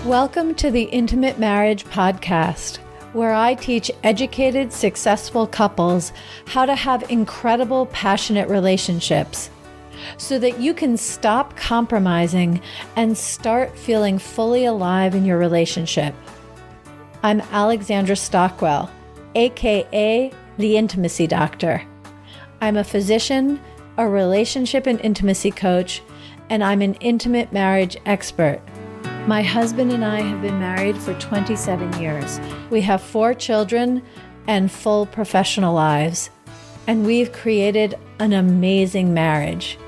Welcome to the Intimate Marriage Podcast, where I teach educated, successful couples how to have incredible, passionate relationships so that you can stop compromising and start feeling fully alive in your relationship. I'm Alexandra Stockwell, aka the Intimacy Doctor. I'm a physician, a relationship and intimacy coach, and I'm an intimate marriage expert. My husband and I have been married for 27 years. We have 4 children and full professional lives, and we've created an amazing marriage.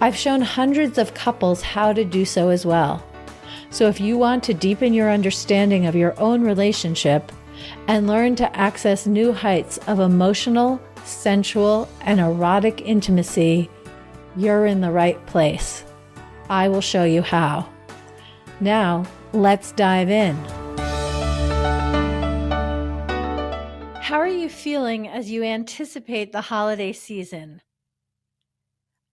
I've shown hundreds of couples how to do so as well. So if you want to deepen your understanding of your own relationship and learn to access new heights of emotional, sensual, and erotic intimacy, you're in the right place. I will show you how. Now, let's dive in. How are you feeling as you anticipate the holiday season?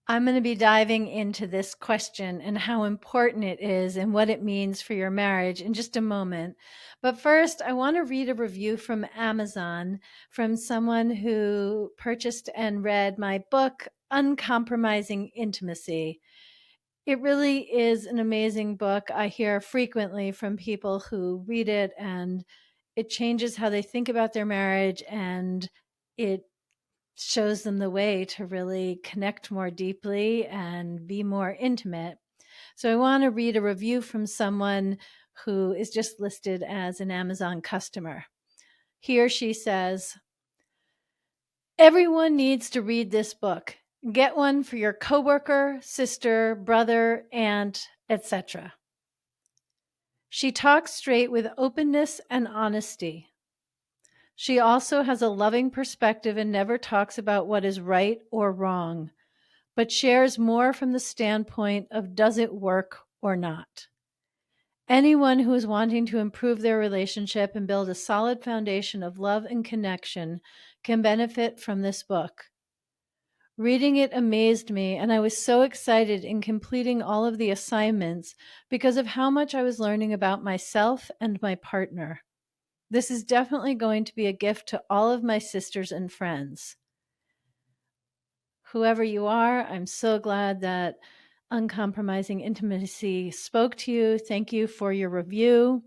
I'm going to be diving into this question and how important it is and what it means for your marriage in just a moment. But first, I want to read a review from Amazon from someone who purchased and read my book, Uncompromising Intimacy. It really is an amazing book. I hear frequently from people who read it and it changes how they think about their marriage, and it shows them the way to really connect more deeply and be more intimate. So I want to read a review from someone who is just listed as an Amazon customer. He or she says, "Everyone needs to read this book. Get one for your coworker, sister, brother, aunt, etc. She talks straight with openness and honesty. She also has a loving perspective and never talks about what is right or wrong, but shares more from the standpoint of does it work or not. Anyone who is wanting to improve their relationship and build a solid foundation of love and connection can benefit from this book. Reading it amazed me, and I was so excited in completing all of the assignments because of how much I was learning about myself and my partner. This is definitely going to be a gift to all of my sisters and friends." Whoever you are, I'm so glad that Uncompromising Intimacy spoke to you. Thank you for your review.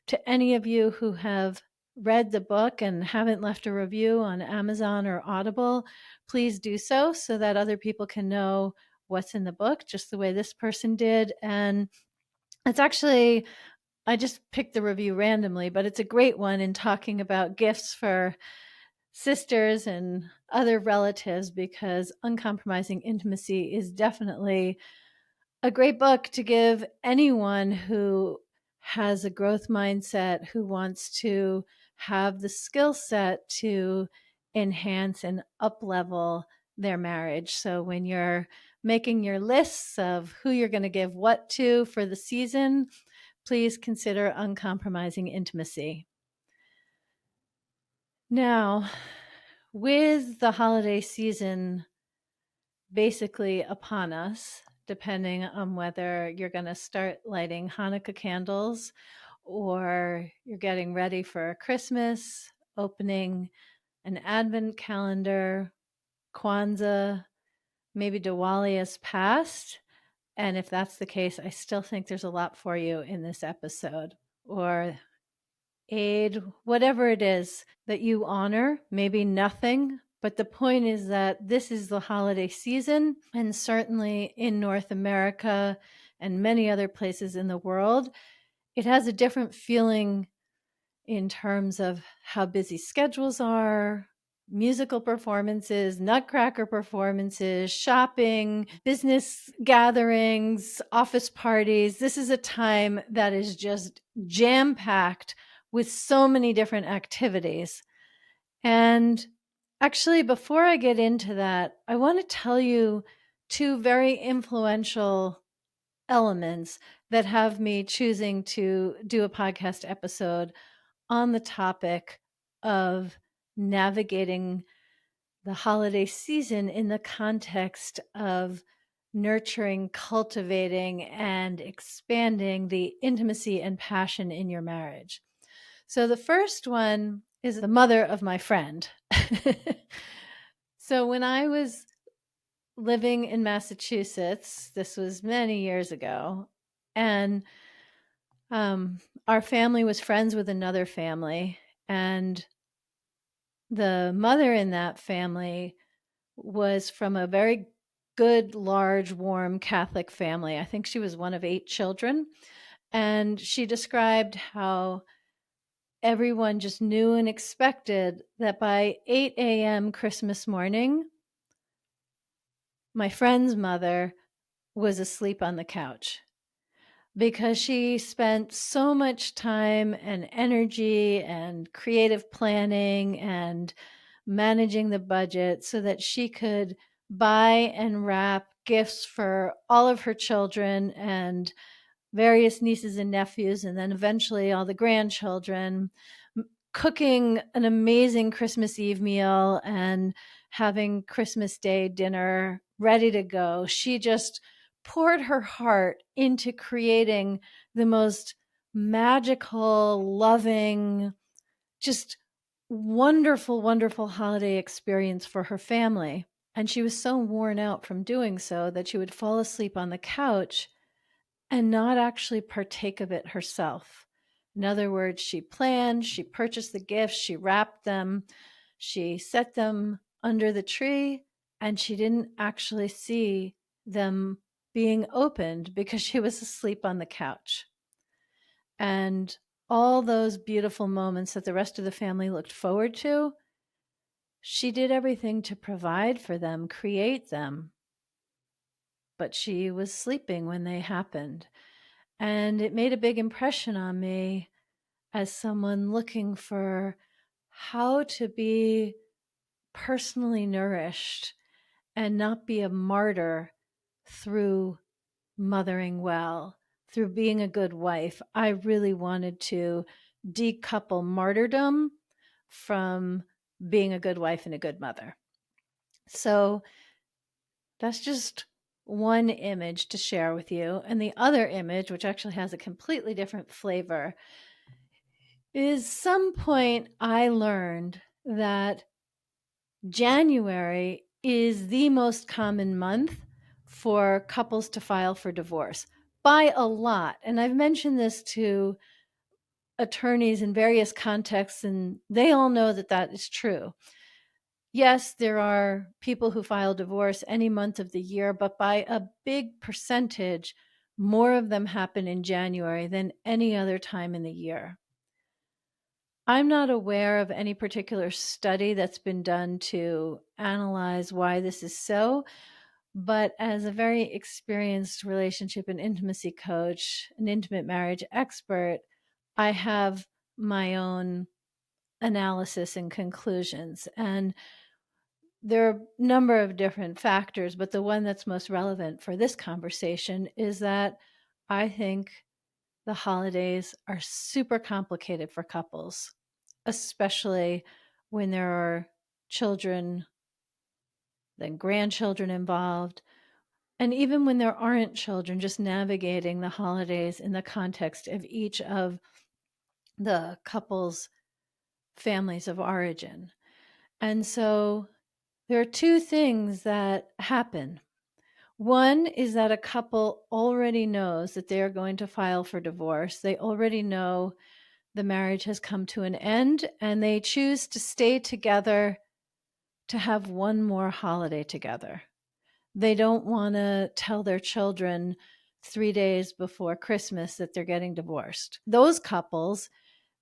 To any of you who have read the book and haven't left a review on Amazon or Audible, please do so that other people can know what's in the book, just the way this person did. And it's actually, I just picked the review randomly, but it's a great one in talking about gifts for sisters and other relatives, because Uncompromising Intimacy is definitely a great book to give anyone who has a growth mindset, who wants to have the skill set to enhance and up-level their marriage. So when you're making your lists of who you're going to give what to for the season, please consider Uncompromising Intimacy. Now, with the holiday season basically upon us, depending on whether you're going to start lighting Hanukkah candles or you're getting ready for Christmas, opening an advent calendar, Kwanzaa, maybe Diwali is past. And if that's the case, I still think there's a lot for you in this episode. Or Eid, whatever it is that you honor, maybe nothing. But the point is that this is the holiday season, and certainly in North America and many other places in the world, it has a different feeling in terms of how busy schedules are, musical performances, nutcracker performances, shopping, business gatherings, office parties. This is a time that is just jam-packed with so many different activities. And actually, before I get into that, I want to tell you 2 very influential elements that have me choosing to do a podcast episode on the topic of navigating the holiday season in the context of nurturing, cultivating, and expanding the intimacy and passion in your marriage. So the first one is the mother of my friend. So when I was living in Massachusetts, this was many years ago, and our family was friends with another family, and the mother in that family was from a very good, large, warm Catholic family. I think she was one of 8 children. And she described how everyone just knew and expected that by 8 a.m. Christmas morning, my friend's mother was asleep on the couch because she spent so much time and energy and creative planning and managing the budget so that she could buy and wrap gifts for all of her children and various nieces and nephews, and then eventually all the grandchildren, cooking an amazing Christmas Eve meal and having Christmas Day dinner ready to go. She just poured her heart into creating the most magical, loving, just wonderful, wonderful holiday experience for her family. And she was so worn out from doing so that she would fall asleep on the couch and not actually partake of it herself. In other words, she planned, she purchased the gifts, she wrapped them, she set them under the tree, and she didn't actually see them being opened because she was asleep on the couch. And all those beautiful moments that the rest of the family looked forward to, she did everything to provide for them, create them, but she was sleeping when they happened. And it made a big impression on me as someone looking for how to be personally nourished and not be a martyr through mothering well, through being a good wife. I really wanted to decouple martyrdom from being a good wife and a good mother. So that's just one image to share with you. And the other image, which actually has a completely different flavor, is some point I learned that January is the most common month for couples to file for divorce by a lot. And I've mentioned this to attorneys in various contexts, and they all know that that is true. Yes, there are people who file divorce any month of the year, but by a big percentage, more of them happen in January than any other time in the year. I'm not aware of any particular study that's been done to analyze why this is so, but as a very experienced relationship and intimacy coach, an intimate marriage expert, I have my own analysis and conclusions. And there are a number of different factors, but the one that's most relevant for this conversation is that I think the holidays are super complicated for couples, especially when there are children, then grandchildren involved, and even when there aren't children, just navigating the holidays in the context of each of the couple's families of origin. And so there are 2 things that happen. One is that a couple already knows that they are going to file for divorce. They already know the marriage has come to an end, and they choose to stay together to have one more holiday together. They don't want to tell their children 3 days before Christmas that they're getting divorced. Those couples,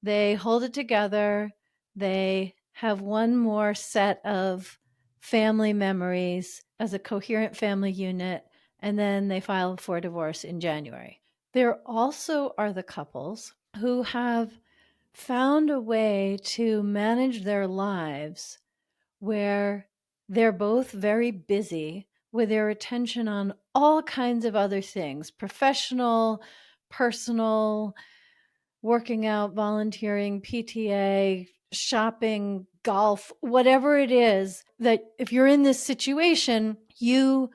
they hold it together. They have one more set of family memories as a coherent family unit, and then they file for divorce in January. There also are the couples who have found a way to manage their lives where they're both very busy with their attention on all kinds of other things, professional, personal, working out, volunteering, PTA, shopping, golf, whatever it is, that if you're in this situation, you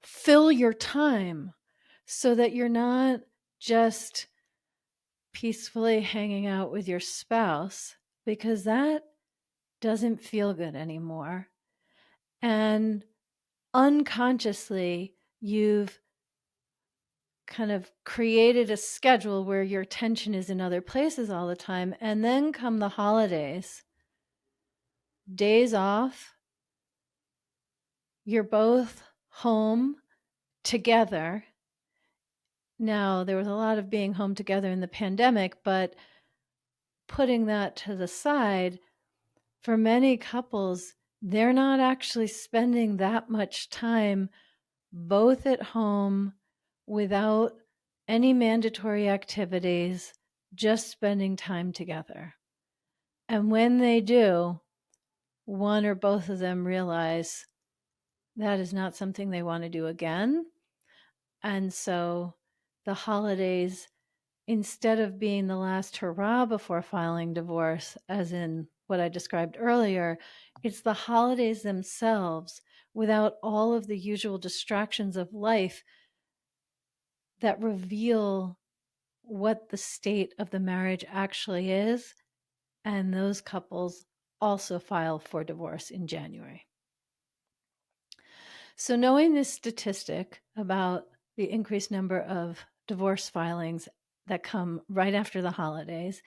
fill your time so that you're not just peacefully hanging out with your spouse, because that doesn't feel good anymore. And unconsciously, you've kind of created a schedule where your attention is in other places all the time. And then come the holidays, days off, you're both home together. Now, there was a lot of being home together in the pandemic, but putting that to the side, for many couples, they're not actually spending that much time both at home without any mandatory activities, just spending time together. And when they do, one or both of them realize that is not something they want to do again. And so the holidays, instead of being the last hurrah before filing divorce, as in what I described earlier, it's the holidays themselves, without all of the usual distractions of life, that reveal what the state of the marriage actually is. And those couples also file for divorce in January. So knowing this statistic about the increased number of divorce filings that come right after the holidays,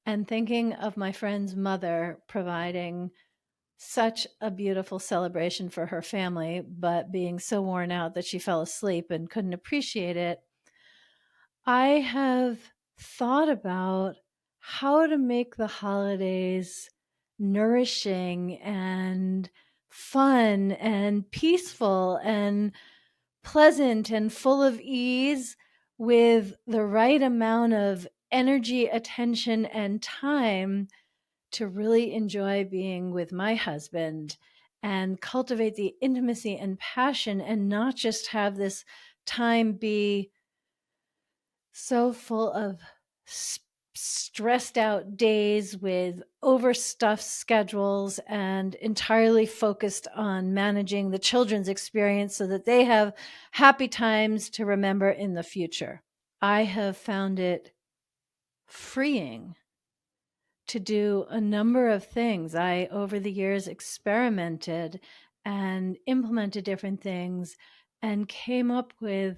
and thinking of my friend's mother providing such a beautiful celebration for her family, but being so worn out that she fell asleep and couldn't appreciate it, I have thought about how to make the holidays nourishing and fun and peaceful and pleasant and full of ease, with the right amount of energy, attention, and time to really enjoy being with my husband and cultivate the intimacy and passion, and not just have this time be so full of stressed out days with overstuffed schedules and entirely focused on managing the children's experience so that they have happy times to remember in the future. I have found it freeing to do a number of things. I, over the years, experimented and implemented different things and came up with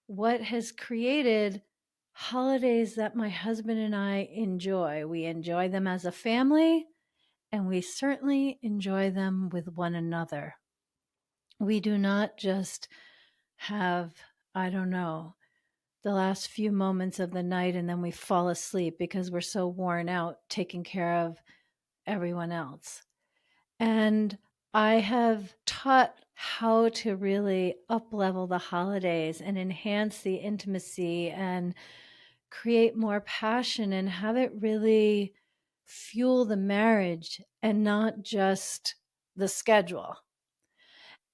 what has created holidays that my husband and I enjoy. We enjoy them as a family, and we certainly enjoy them with one another. We do not just have, I don't know, the last few moments of the night and then we fall asleep because we're so worn out taking care of everyone else. And I have taught how to really up-level the holidays and enhance the intimacy and create more passion and have it really fuel the marriage and not just the schedule.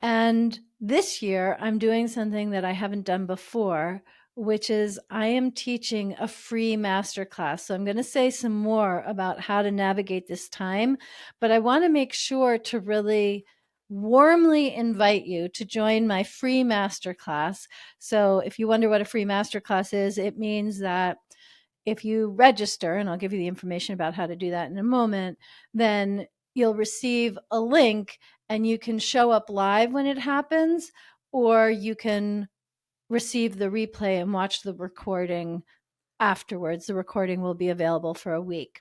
And this year, I'm doing something that I haven't done before, which is I am teaching a free masterclass. So I'm going to say some more about how to navigate this time, but I want to make sure to really warmly invite you to join my free masterclass. So if you wonder what a free masterclass is, it means that if you register, and I'll give you the information about how to do that in a moment, then you'll receive a link and you can show up live when it happens, or you can receive the replay and watch the recording afterwards. The recording will be available for a week.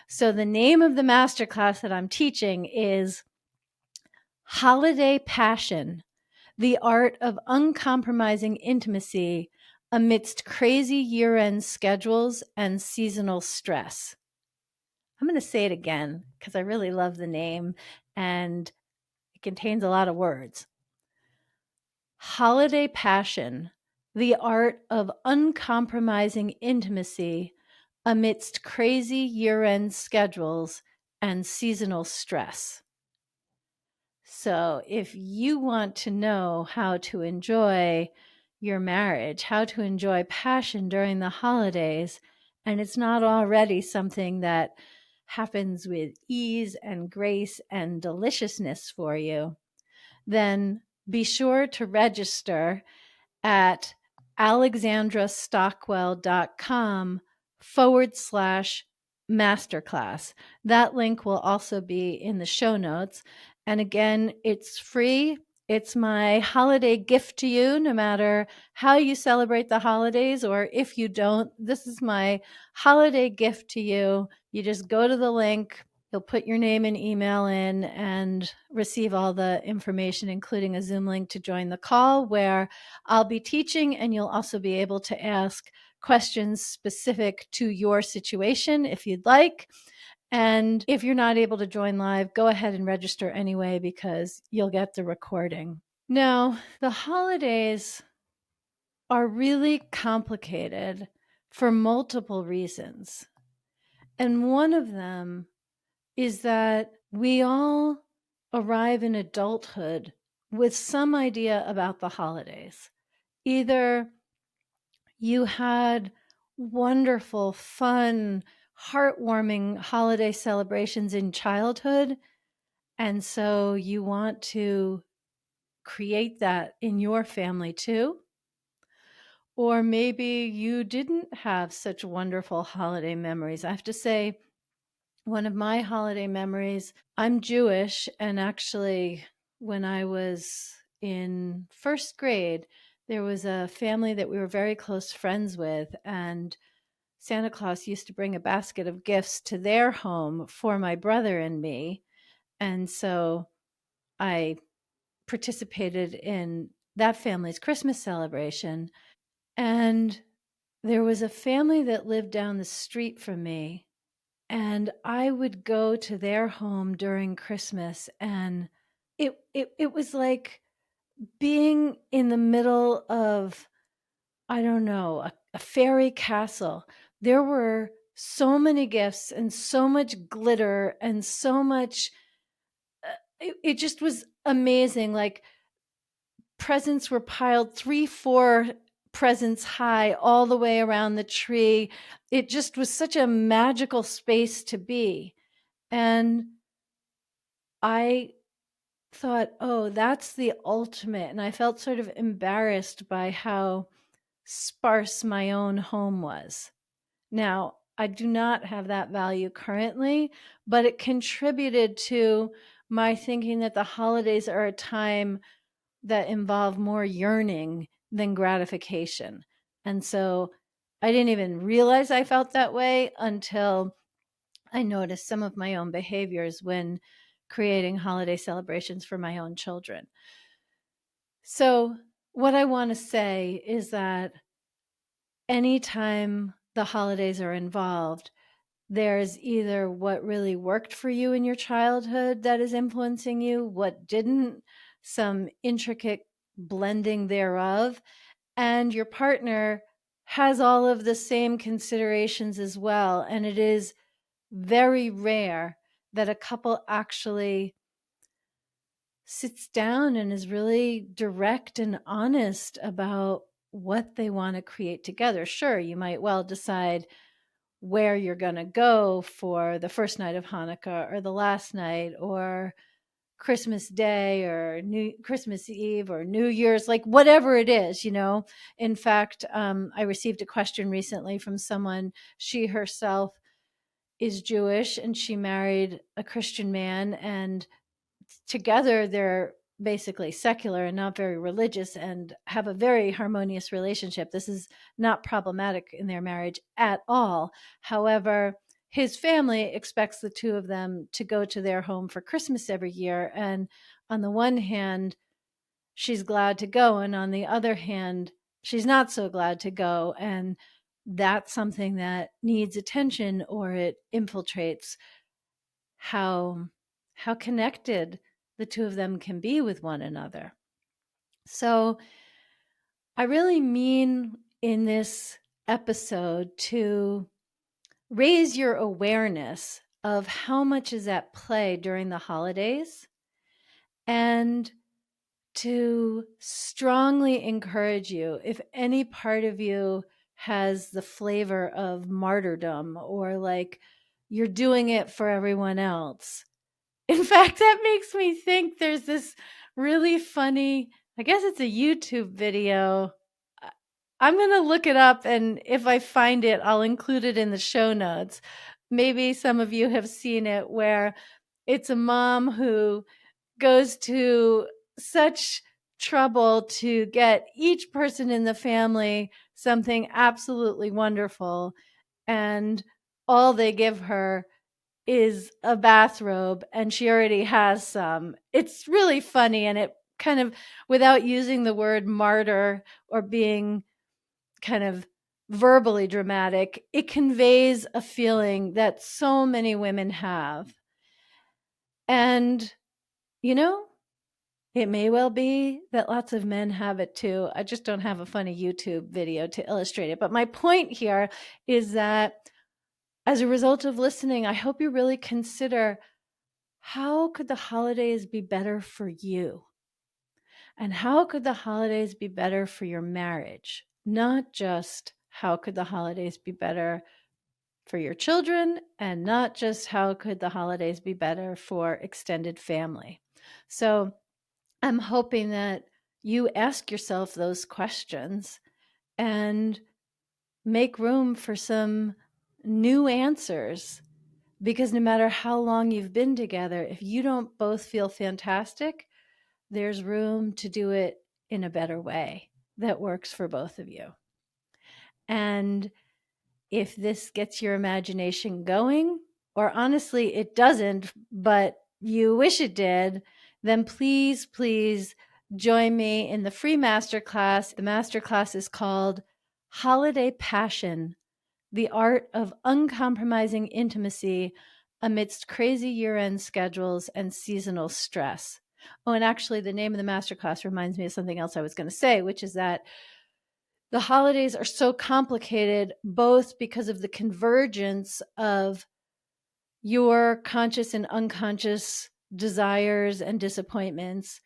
So the name of the masterclass that I'm teaching is Holiday Passion, the Art of Uncompromising Intimacy Amidst Crazy Year-End Schedules and Seasonal Stress. I'm going to say it again because I really love the name and it contains a lot of words. Holiday Passion, the Art of Uncompromising Intimacy Amidst Crazy Year-End Schedules and Seasonal Stress. So if you want to know how to enjoy your marriage, how to enjoy passion during the holidays, and it's not already something that happens with ease and grace and deliciousness for you, then be sure to register at alexandrastockwell.com/masterclass. That link will also be in the show notes. And again, it's free. It's my holiday gift to you, no matter how you celebrate the holidays, or if you don't, this is my holiday gift to you. You just go to the link, you'll put your name and email in and receive all the information, including a Zoom link to join the call where I'll be teaching, and you'll also be able to ask questions specific to your situation if you'd like. And if you're not able to join live, go ahead and register anyway because you'll get the recording. Now, the holidays are really complicated for multiple reasons. And one of them is that we all arrive in adulthood with some idea about the holidays. Either you had wonderful, fun, heartwarming holiday celebrations in childhood, and so you want to create that in your family too. Or maybe you didn't have such wonderful holiday memories. I have to say, one of my holiday memories, I'm Jewish, and actually, when I was in first grade, there was a family that we were very close friends with, and Santa Claus used to bring a basket of gifts to their home for my brother and me. And so I participated in that family's Christmas celebration. And there was a family that lived down the street from me, and I would go to their home during Christmas, and it was like being in the middle of, I don't know, a fairy castle. There were so many gifts and so much glitter and so much, it just was amazing. Like, presents were piled 3, 4 presents high all the way around the tree. It just was such a magical space to be. And I thought, oh, that's the ultimate. And I felt sort of embarrassed by how sparse my own home was. Now, I do not have that value currently, but it contributed to my thinking that the holidays are a time that involve more yearning than gratification. And so I didn't even realize I felt that way until I noticed some of my own behaviors when creating holiday celebrations for my own children. So, what I want to say is that anytime the holidays are involved, there's either what really worked for you in your childhood that is influencing you, what didn't, some intricate blending thereof, and your partner has all of the same considerations as well. And it is very rare that a couple actually sits down and is really direct and honest about what they want to create together. Sure, you might well decide where you're going to go for the first night of Hanukkah or the last night or Christmas Day or Christmas Eve or New Year's, like whatever it is, you know. In fact, I received a question recently from someone. She herself is Jewish and she married a Christian man, and together they're basically secular and not very religious and have a very harmonious relationship. This is not problematic in their marriage at all. However, his family expects the two of them to go to their home for Christmas every year. And on the one hand, she's glad to go. And on the other hand, she's not so glad to go. And that's something that needs attention or it infiltrates how connected the two of them can be with one another. So I really mean in this episode to raise your awareness of how much is at play during the holidays, and to strongly encourage you, if any part of you has the flavor of martyrdom or like you're doing it for everyone else. In fact, that makes me think there's this really funny I guess it's a YouTube video. I'm going to look it up, and if I find it, I'll include it in the show notes. Maybe some of you have seen it, where it's a mom who goes to such trouble to get each person in the family something absolutely wonderful, and all they give her is a bathrobe, and she already has some. It's really funny, and it kind of, without using the word martyr or being kind of verbally dramatic, it conveys a feeling that so many women have. And, you know, it may well be that lots of men have it too. I just don't have a funny YouTube video to illustrate it. But my point here is that as a result of listening, I hope you really consider, how could the holidays be better for you? And how could the holidays be better for your marriage? Not just how could the holidays be better for your children, and not just how could the holidays be better for extended family. So I'm hoping that you ask yourself those questions and make room for some new answers. Because no matter how long you've been together, if you don't both feel fantastic, there's room to do it in a better way that works for both of you. And if this gets your imagination going, or honestly, it doesn't, but you wish it did, then please, please join me in the free masterclass. The masterclass is called Holiday Passion: The Art of Uncompromising Intimacy Amidst Crazy Year-End Schedules and Seasonal Stress. Oh, and actually, the name of the masterclass reminds me of something else I was going to say, which is that the holidays are so complicated, both because of the convergence of your conscious and unconscious desires and disappointments,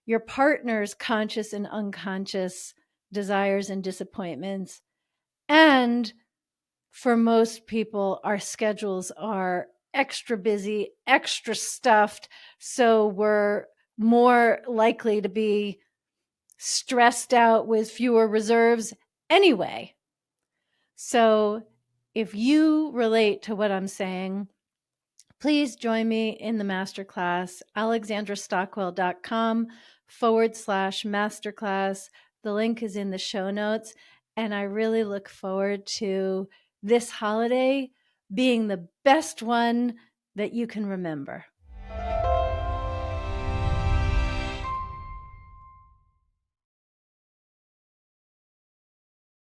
your partner's conscious and unconscious desires and disappointments, and for most people, our schedules are extra busy, extra stuffed, so we're more likely to be stressed out with fewer reserves anyway. So if you relate to what I'm saying, please join me in the masterclass, alexandrastockwell.com/masterclass. The link is in the show notes. And I really look forward to this holiday being the best one that you can remember.